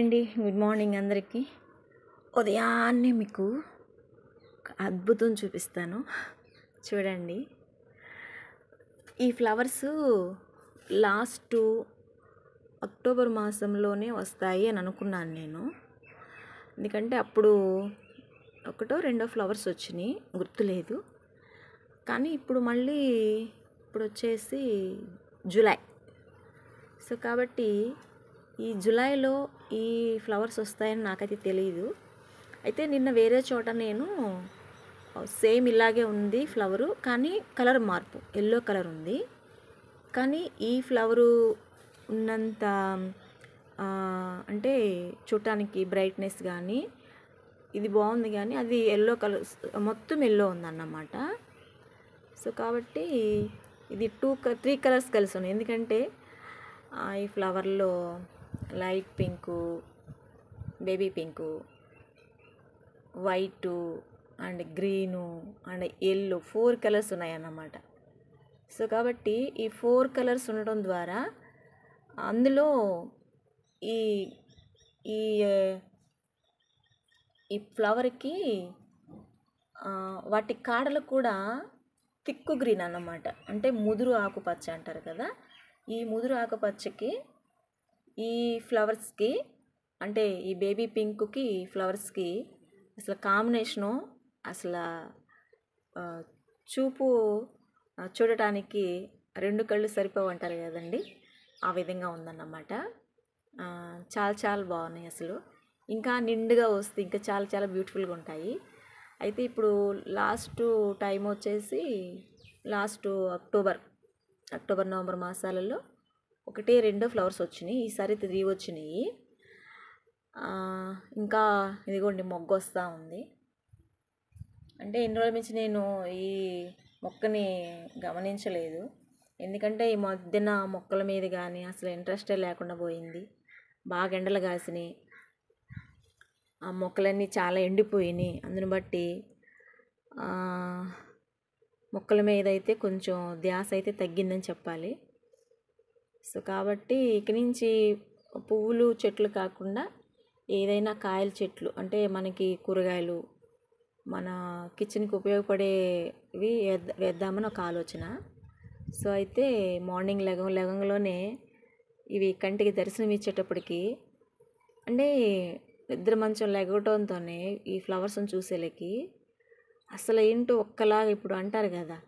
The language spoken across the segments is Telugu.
అండి, గుడ్ మార్నింగ్ అందరికీ. ఉదయాన్నే మీకు ఒక అద్భుతం చూపిస్తాను, చూడండి. ఈ ఫ్లవర్స్ లాస్ట్ అక్టోబర్ మాసంలోనే వస్తాయి అని అనుకున్నాను నేను. ఎందుకంటే అప్పుడు ఒకటో రెండో ఫ్లవర్స్ వచ్చినాయి, గుర్తులేదు. కానీ ఇప్పుడు మళ్ళీ ఇప్పుడు వచ్చేసి జూలై. సో కాబట్టి ఈ జూలైలో ఈ ఫ్లవర్స్ వస్తాయని నాకైతే తెలియదు. అయితే నిన్న వేరే చోట నేను సేమ్ ఇలాగే ఉంది ఫ్లవరు, కానీ కలర్ మార్పు, ఎల్లో కలర్ ఉంది. కానీ ఈ ఫ్లవరు ఉన్నంత అంటే చూడటానికి బ్రైట్నెస్ కానీ ఇది బాగుంది, కానీ అది ఎల్లో కలర్ మొత్తం ఎల్లో ఉందన్నమాట. సో కాబట్టి ఇది 3 కలర్స్ కలిసి ఉన్నాయి. ఎందుకంటే ఈ ఫ్లవర్లో light pink, baby pink, white and green and yellow 4 colours ఉన్నాయన్నమాట. సో కాబట్టి ఈ 4 కలర్స్ ఉండటం ద్వారా అందులో ఈ ఈ ఈ ఫ్లవర్కి వాటి కాడలు కూడా థిక్ గ్రీన్ అన్నమాట. అంటే ముదురు ఆకుపచ్చ అంటారు కదా, ఈ ముదురు ఆకుపచ్చకి ఈ ఫ్లవర్స్కి, అంటే ఈ బేబీ పింక్కి ఫ్లవర్స్కి అసలు కాంబినేషను అసలు చూపు చూడటానికి 2 కళ్ళు సరిపోవంటారు కదండి, ఆ విధంగా ఉందన్నమాట. చాలా చాలా బాగున్నాయి అసలు. ఇంకా నిండుగా వస్తే ఇంకా చాలా చాలా బ్యూటిఫుల్గా ఉంటాయి. అయితే ఇప్పుడు లాస్ట్ టైం వచ్చేసి లాస్ట్ అక్టోబర్ నవంబర్ మాసాలలో 1-2 ఫ్లవర్స్ వచ్చినాయి. ఈసారి 3 వచ్చినాయి. ఇంకా ఇదిగోండి మొగ్గ వస్తూ ఉంది. అంటే ఎన్ని రోజుల నుంచి నేను ఈ మొక్కని గమనించలేదు. ఎందుకంటే ఈ మధ్యన మొక్కల మీద కానీ అసలు ఇంట్రెస్టే లేకుండా పోయింది. బాగా ఎండలు కాసినాయి, ఆ మొక్కలన్నీ చాలా ఎండిపోయినాయి. అందుని బట్టి మొక్కల మీద అయితే కొంచెం ధ్యాస అయితే తగ్గిందని చెప్పాలి. సో కాబట్టి ఇక నుంచి పువ్వులు చెట్లు కాకుండా ఏదైనా కాయల చెట్లు, అంటే మనకి కూరగాయలు మన కిచెన్కి ఉపయోగపడేవి వేద్దామని ఒక ఆలోచన. సో అయితే మార్నింగ్ లెగంలోనే ఇవి కంటికి దర్శనం ఇచ్చేటప్పటికి, అంటే నిద్ర మంచం లెగవటంతోనే ఈ ఫ్లవర్స్ని చూసేలకి అసలు ఏంటో ఒక్కలాగా, ఇప్పుడు అంటారు కదా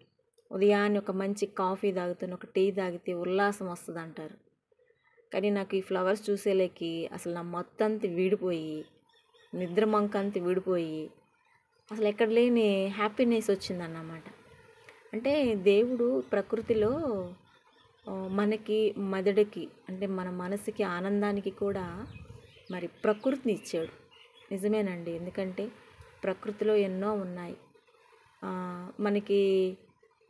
ఉదయాన్నే ఒక మంచి కాఫీ తాగుతున్న ఒక టీ తాగితే ఉల్లాసం వస్తుంది అంటారు. కానీ నాకు ఈ ఫ్లవర్స్ చూసేలేకి అసలు నా మొత్తంతా వీడిపోయి, నిద్ర మంకంతా వీడిపోయి అసలు ఎక్కడ లేని హ్యాపీనెస్ వచ్చిందన్నమాట. అంటే దేవుడు ప్రకృతిలో మనకి మెదడుకి, అంటే మన మనసుకి ఆనందానికి కూడా మరి ప్రకృతిని ఇచ్చాడు. నిజమేనండి. ఎందుకంటే ప్రకృతిలో ఎన్నో ఉన్నాయి.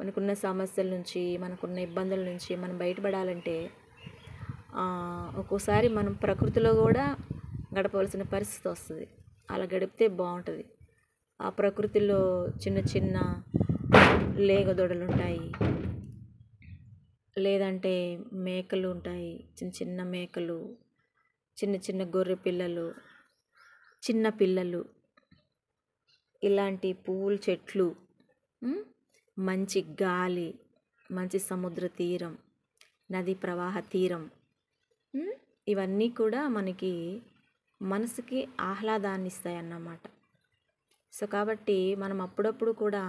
మనకున్న సమస్యల నుంచి, మనకున్న ఇబ్బందుల నుంచి మనం బయటపడాలంటే ఒక్కోసారి మనం ప్రకృతిలో కూడా గడపవలసిన పరిస్థితి వస్తుంది. అలా గడిపితే బాగుంటుంది. ఆ ప్రకృతిలో చిన్న చిన్న లేగదొడలు ఉంటాయి, లేదంటే మేకలు ఉంటాయి, చిన్న చిన్న మేకలు, చిన్న చిన్న గొర్రె పిల్లలు, చిన్న పిల్లలు, ఇలాంటి పువ్వుల చెట్లు, మంచి గాలి, మంచి సముద్ర తీరం, నది ప్రవాహ తీరం, ఇవన్నీ కూడా మనకి మనసుకి ఆహ్లాదాన్ని ఇస్తాయన్నమాట. సో కాబట్టి మనం అప్పుడప్పుడు కూడా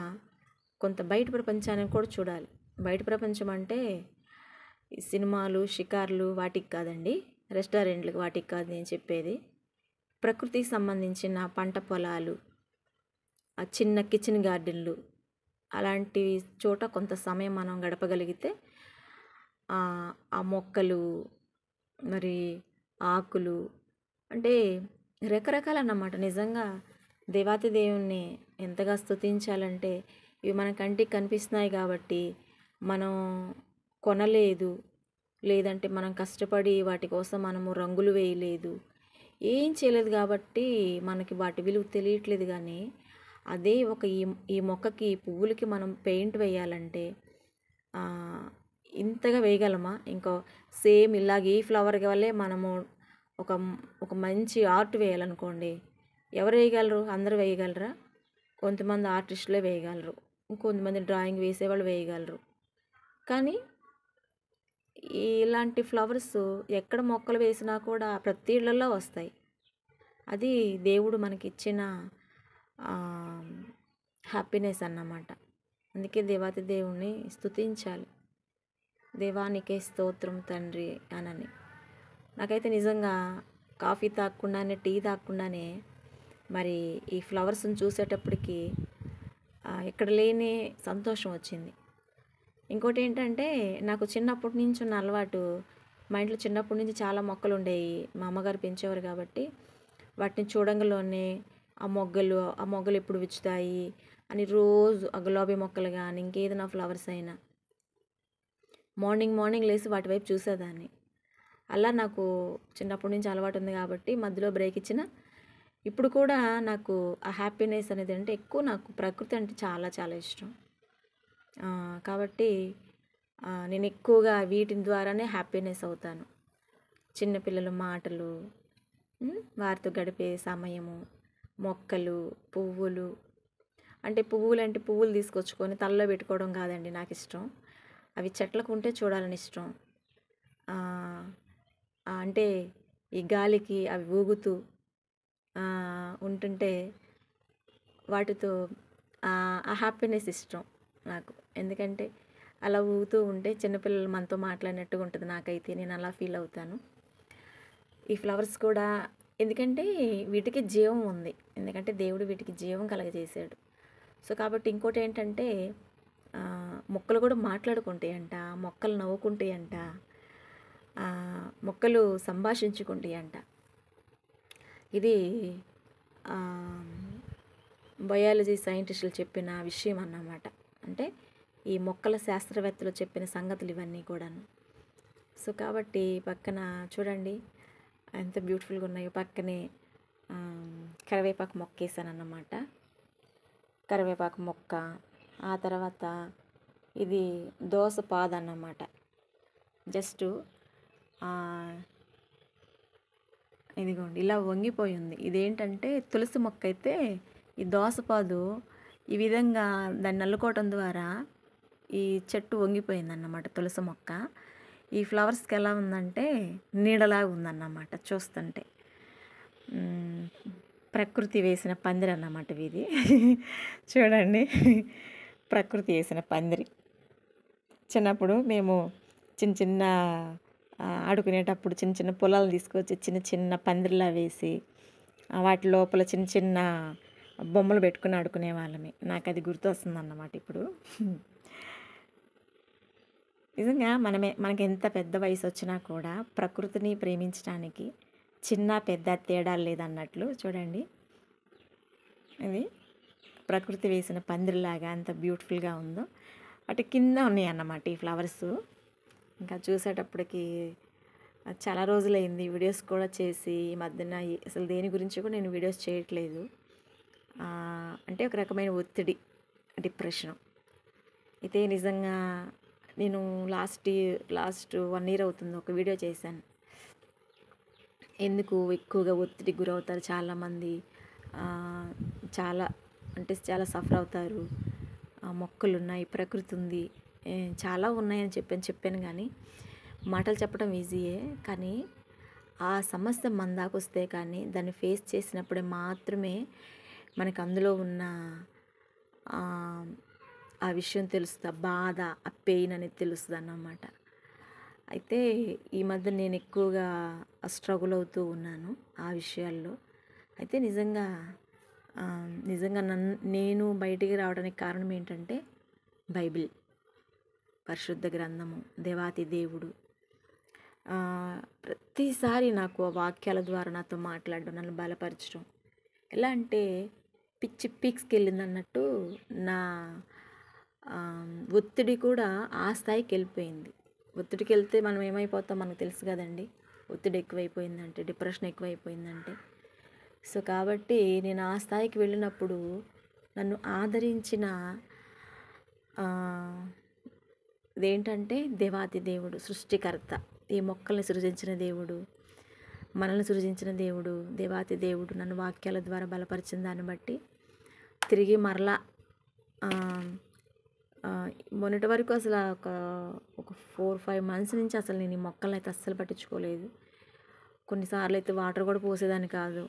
కొంత బయట ప్రపంచాన్ని కూడా చూడాలి. బయట ప్రపంచం అంటే సినిమాలు, షికార్లు వాటికి కాదండి, రెస్టారెంట్లకు వాటికి కాదు నేను చెప్పేది. ప్రకృతికి సంబంధించిన పంట పొలాలు, ఆ చిన్న కిచెన్ గార్డెన్లు, అలాంటి చోట కొంత సమయం మనం గడపగలిగితే ఆ మొక్కలు, మరి ఆకులు, అంటే రకరకాలన్నమాట. నిజంగా దేవాతి దేవుణ్ణి ఎంతగా స్తుతించాలంటే ఇవి మన కంటికి కనిపిస్తున్నాయి కాబట్టి మనం కొనలేదు, లేదంటే మనం కష్టపడి వాటి కోసం మనము రంగులు వేయలేదు, ఏం చేయలేదు కాబట్టి మనకి వాటి విలువ తెలియట్లేదు. కానీ అదే ఈ మొక్కకి, ఈ పువ్వులకి మనం పెయింట్ వేయాలంటే ఇంతగా వేయగలమా? ఇంకో సేమ్ ఇలాగే ఈ ఫ్లవర్ వల్లే మనము ఒక ఒక మంచి ఆర్ట్ వేయాలనుకోండి, ఎవరు వేయగలరు? అందరూ వేయగలరా? కొంతమంది ఆర్టిస్టులే వేయగలరు, ఇంకొంతమంది డ్రాయింగ్ వేసేవాళ్ళు వేయగలరు. కానీ ఇలాంటి ఫ్లవర్స్ ఎక్కడ మొక్కలు వేసినా కూడా ప్రతి ఇళ్ళల్లో వస్తాయి. అది దేవుడు మనకిచ్చిన హ్యాపీనెస్ అన్నమాట. అందుకే దేవాతి దేవుణ్ణి స్తుతించాలి. దేవానికే స్తోత్రం తండ్రి అనని. నాకైతే నిజంగా కాఫీ తాగకుండానే, టీ తాగకుండానే మరి ఈ ఫ్లవర్స్ని చూసేటప్పటికి ఎక్కడ లేని సంతోషం వచ్చింది. ఇంకోటి ఏంటంటే, నాకు చిన్నప్పటి నుంచి ఉన్న అలవాటు, మా ఇంట్లో చిన్నప్పటి నుంచి చాలా మొక్కలు ఉండేవి. మా అమ్మగారు పెంచేవారు కాబట్టి వాటిని చూడంగానే ఆ మొగ్గలు ఎప్పుడు విచ్చుతాయి అని రోజు ఆ గులాబీ మొక్కలు కానీ ఇంకేదైనా ఫ్లవర్స్ అయినా మార్నింగ్ లేసి వాటి వైపు చూసేదాన్ని. అలా నాకు చిన్నప్పటి నుంచి అలవాటు ఉంది కాబట్టి మధ్యలో బ్రేక్ ఇచ్చిన ఇప్పుడు కూడా నాకు ఆ హ్యాపీనెస్ అనేది అంటే ఎక్కువ, నాకు ప్రకృతి అంటే చాలా చాలా ఇష్టం. కాబట్టి నేను ఎక్కువగా వీటి ద్వారానే హ్యాపీనెస్ అవుతాను. చిన్నపిల్లల మాటలు, వారితో గడిపే సమయము, మొక్కలు, పువ్వులు. అంటే పువ్వులు తీసుకొచ్చుకొని తలలో పెట్టుకోవడం కాదండి నాకు ఇష్టం. అవి చెట్లకు ఉంటే చూడాలని ఇష్టం. అంటే ఈ గాలికి అవి ఊగుతూ ఉంటుంటే వాటితో ఆ హ్యాపీనెస్ ఇష్టం నాకు. ఎందుకంటే అలా ఊగుతూ ఉంటే చిన్నపిల్లలు మనతో మాట్లాడినట్టుగా ఉంటుంది నాకైతే. నేను అలా ఫీల్ అవుతాను. ఈ ఫ్లవర్స్ కూడా ఎందుకంటే వీటికి జీవం ఉంది. ఎందుకంటే దేవుడు వీటికి జీవం కలగజేశాడు. సో కాబట్టి ఇంకోటి ఏంటంటే మొక్కలు కూడా మాట్లాడుకుంటాయంట, మొక్కలు నవ్వుకుంటాయంట, మొక్కలు సంభాషించుకుంటాయంట. ఇది బయాలజీ సైంటిస్టులు చెప్పిన విషయం అన్నమాట. అంటే ఈ మొక్కల శాస్త్రవేత్తలు చెప్పిన సంగతులు ఇవన్నీ కూడాను. సో కాబట్టి పక్కన చూడండి ఎంత బ్యూటిఫుల్గా ఉన్నాయో. పక్కనే కరివేపాకు మొక్క వేసాను అన్నమాట. కరివేపాకు మొక్క, ఆ తర్వాత ఇది దోస పాదు అన్నమాట. జస్ట్ ఇదిగోండి ఇలా వంగిపోయి ఉంది. ఇదేంటంటే తులసి మొక్క అయితే ఈ దోసపాదు ఈ విధంగా దాన్ని నల్లుకోవటం ద్వారా ఈ చెట్టు వంగిపోయిందన్నమాట తులసి మొక్క. ఈ ఫ్లవర్స్కి ఎలా ఉందంటే నీడలాగా ఉందన్నమాట చూస్తుంటే. ప్రకృతి వేసిన పందిరి అన్నమాట ఇది. చూడండి, ప్రకృతి వేసిన పందిరి. చిన్నప్పుడు మేము చిన్న ఆడుకునేటప్పుడు చిన్న పొలాలు తీసుకొచ్చి చిన్న పందిరిలా వేసి వాటి లోపల చిన్న బొమ్మలు పెట్టుకుని ఆడుకునే వాళ్ళమే. నాకు అది గుర్తు వస్తుంది అన్నమాట ఇప్పుడు. నిజంగా మనకి ఎంత పెద్ద వయసు వచ్చినా కూడా ప్రకృతిని ప్రేమించడానికి చిన్న పెద్ద తేడా లేదన్నట్లు. చూడండి, ఇది ప్రకృతి వేసిన పందిరిలాగా ఎంత బ్యూటిఫుల్గా ఉందో. అటు కింద ఉన్నాయి అన్నమాట ఈ ఫ్లవర్స్. ఇంకా చూసేటప్పటికి చాలా రోజులైంది వీడియోస్ కూడా చేసి. ఈ మధ్యన అసలు దేని గురించి కూడా నేను వీడియోస్ చేయట్లేదు. అంటే ఒక రకమైన ఒత్తిడి, డిప్రెషను. అయితే నిజంగా నేను లాస్ట్ 1 year అవుతుంది ఒక వీడియో చేశాను. ఎందుకు ఎక్కువగా ఒత్తిడికి గురవుతారు చాలామంది, చాలా సఫర్ అవుతారు. మొక్కలు ఉన్నాయి, ప్రకృతి ఉంది, చాలా ఉన్నాయని చెప్పాను. కానీ మాటలు చెప్పడం ఈజీయే, కానీ ఆ సమస్య మన దాకా వస్తే కానీ దాన్ని ఫేస్ చేసినప్పుడే మాత్రమే మనకు అందులో ఉన్న ఆ విషయం తెలుస్తుంది, ఆ బాధ, ఆ పెయిన్ అనేది తెలుస్తుంది అన్నమాట. అయితే ఈ మధ్య నేను ఎక్కువగా స్ట్రగుల్ అవుతూ ఉన్నాను ఆ విషయాల్లో. అయితే నిజంగా నేను బయటికి రావడానికి కారణం ఏంటంటే బైబిల్, పరిశుద్ధ గ్రంథము, దేవాతి దేవుడు. ప్రతిసారి నాకు ఆ వాక్యాల ద్వారా నాతో మాట్లాడడం, నన్ను బలపరచడం. ఎలా అంటే పిచ్చి పీక్స్కి వెళ్ళింది అన్నట్టు నా ఒత్తిడి కూడా ఆ స్థాయికి వెళ్ళిపోయింది. ఒత్తిడికి వెళ్తే మనం ఏమైపోతాం మనకు తెలుసు కదండి. ఒత్తిడి ఎక్కువైపోయిందంటే, డిప్రెషన్ ఎక్కువైపోయిందంటే. సో కాబట్టి నేను ఆ స్థాయికి వెళ్ళినప్పుడు నన్ను ఆదరించిన ఇదేంటంటే దేవాతి దేవుడు, సృష్టికర్త, ఈ మొక్కల్ని సృజించిన దేవుడు, మనల్ని సృజించిన దేవుడు, దేవాతి దేవుడు నన్ను వాక్యాల ద్వారా బలపరిచిన దాన్ని బట్టి తిరిగి మరలా మొన్నటి వరకు అసలు ఒక 4-5 మంత్స్ నుంచి అసలు నేను ఈ మొక్కలను అయితే అస్సలు పట్టించుకోలేదు. కొన్నిసార్లు అయితే వాటర్ కూడా పోసేదాన్ని కాదు.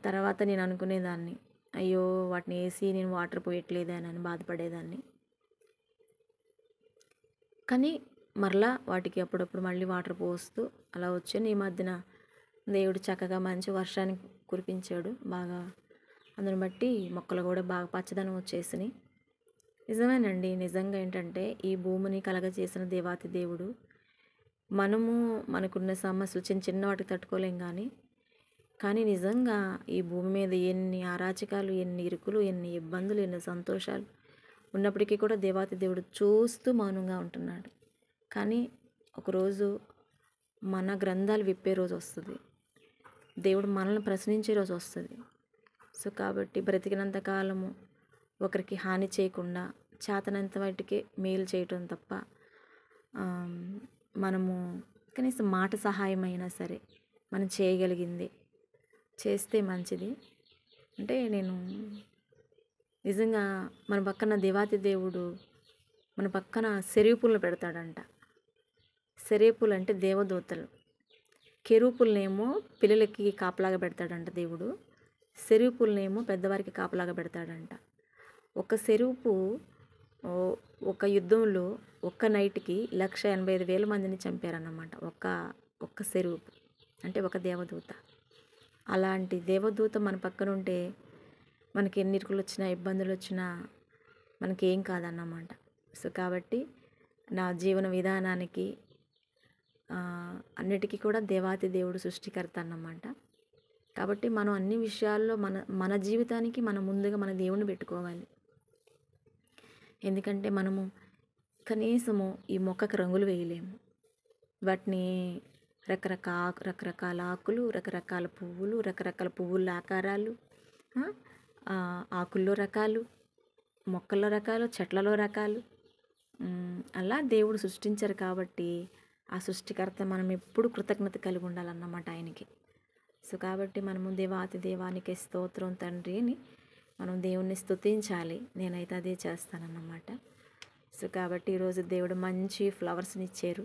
తర్వాత నేను అనుకునేదాన్ని, అయ్యో వాటిని వేసి నేను వాటర్ పోయట్లేదని బాధపడేదాన్ని. కానీ మరలా వాటికి అప్పుడప్పుడు మళ్ళీ వాటర్ పోస్తూ అలా వచ్చాను. ఈ మధ్యన దేవుడు చక్కగా మంచి వర్షాన్ని కురిపించాడు బాగా. అందుని బట్టి మొక్కలు కూడా బాగా పచ్చదనం వచ్చేసినాయి. నిజమేనండి. నిజంగా ఏంటంటే ఈ భూమిని కలగజేసిన దేవాతి దేవుడు. మనకున్న సమస్యలు చిన్న వాటికి తట్టుకోలేం కానీ నిజంగా ఈ భూమి మీద ఎన్ని అరాచకాలు, ఎన్ని ఇరుకులు, ఎన్ని ఇబ్బందులు, ఎన్ని సంతోషాలు ఉన్నప్పటికీ కూడా దేవాతి దేవుడు చూస్తూ మౌనంగా ఉంటున్నాడు. కానీ ఒకరోజు మన గ్రంథాలు విప్పే రోజు వస్తుంది. దేవుడు మనల్ని ప్రశ్నించే రోజు వస్తుంది. సో కాబట్టి బ్రతికినంత కాలము ఒకరికి హాని చేయకుండా చేతనంత వాటికి మేలు చేయటం తప్ప మనము కనీసం మాట సహాయం అయినా సరే మనం చేయగలిగింది చేస్తే మంచిది. అంటే నేను నిజంగా మన పక్కన దేవాతి దేవుడు మన పక్కన సెరీపులను పెడతాడంట. సెరీపులు అంటే దేవదూతలు. కెరూపులనేమో పిల్లలకి కాపలాగా పెడతాడంట దేవుడు. సెరీపులనేమో పెద్దవారికి కాపలాగా పెడతాడంట. ఒక సెరూపు ఒక యుద్ధంలో ఒక్క నైట్కి 1,85,000 మందిని చంపారన్నమాట. ఒక్క సెరూపు అంటే ఒక దేవదూత. అలాంటి దేవదూత మన పక్కన ఉంటే మనకి ఎన్ని ఇరుకులు వచ్చినా, ఇబ్బందులు వచ్చినా మనకి ఏం కాదన్నమాట. సో కాబట్టి నా జీవన విధానానికి అన్నిటికీ కూడా దేవాతి దేవుడు సృష్టికర్త అన్నమాట. కాబట్టి మనం అన్ని విషయాల్లో మన జీవితానికి మనం ముందుగా మన దేవుణ్ణి పెట్టుకోవాలి. ఎందుకంటే మనము కనీసము ఈ మొక్కకు రంగులు వేయలేము. వాటిని రకరకాల ఆకులు, రకరకాల పువ్వులు, రకరకాల పువ్వుల ఆకారాలు, ఆకుల్లో రకాలు, మొక్కల్లో రకాలు, చెట్లలో రకాలు అలా దేవుడు సృష్టించారు. కాబట్టి ఆ సృష్టికర్త మనం ఎప్పుడు కృతజ్ఞత కలిగి ఉండాలన్నమాట ఆయనకి. సో కాబట్టి మనము దేవాతి దేవానికి స్తోత్రం తండ్రి అని మనం దేవుణ్ణి స్తుతించాలి. నేనైతే అదే చేస్తానన్నమాట. సో కాబట్టి ఈరోజు దేవుడు మంచి ఫ్లవర్స్ని ఇచ్చారు.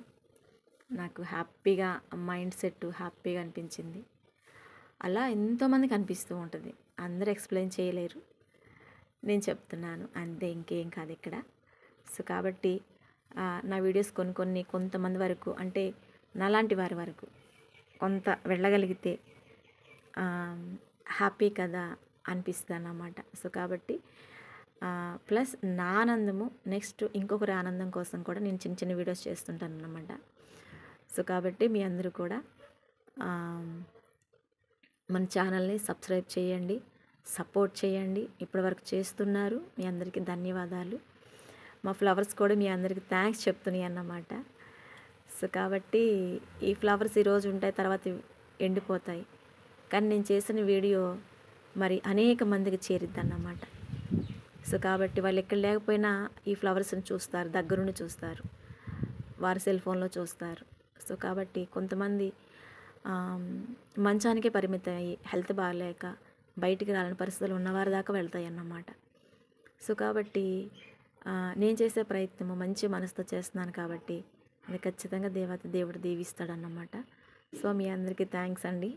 నాకు హ్యాపీగా మైండ్ సెట్ హ్యాపీగా అనిపించింది. అలా ఎంతోమందికి అనిపిస్తూ ఉంటుంది. అందరూ ఎక్స్ప్లెయిన్ చేయలేరు, నేను చెప్తున్నాను అంతే, ఇంకేం కాదు ఇక్కడ. సో కాబట్టి నా వీడియోస్ కొంతమంది వరకు, అంటే నాలాంటి వారి వరకు కొంత వెళ్ళగలిగితే హ్యాపీ కదా అనిపిస్తుంది అన్నమాట. సో కాబట్టి ప్లస్ నా ఆనందము నెక్స్ట్ ఇంకొకరి ఆనందం కోసం కూడా నేను చిన్న చిన్న వీడియోస్ చేస్తుంటాను అన్నమాట. సో కాబట్టి మీ అందరూ కూడా మన ఛానల్ని సబ్స్క్రైబ్ చేయండి, సపోర్ట్ చేయండి. ఇప్పటివరకు చేస్తున్నారు, మీ అందరికీ ధన్యవాదాలు. మా ఫ్లవర్స్ కూడా మీ అందరికీ థ్యాంక్స్ చెప్తున్నాయి అన్నమాట. సో కాబట్టి ఈ ఫ్లవర్స్ ఈరోజు ఉంటాయి, తర్వాత ఎండిపోతాయి. కానీ నేను చేసిన వీడియో మరి అనేక మందికి చేరిద్ది అన్నమాట. సో కాబట్టి వాళ్ళు ఎక్కడ లేకపోయినా ఈ ఫ్లవర్స్ని చూస్తారు, దగ్గరుండి చూస్తారు, వారి సెల్ ఫోన్లో చూస్తారు. సో కాబట్టి కొంతమంది మంచానికే పరిమితం అయ్యి హెల్త్ బాగాలేక బయటికి రాలని పరిస్థితులు ఉన్నవారి దాకా వెళ్తాయి అన్నమాట. సో కాబట్టి నేను చేసే ప్రయత్నము మంచి మనసుతో చేస్తున్నాను కాబట్టి అది ఖచ్చితంగా దేవుడు దీవిస్తాడన్నమాట. సో మీ అందరికీ థ్యాంక్స్ అండి.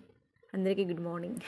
అందరికీ గుడ్ మార్నింగ్.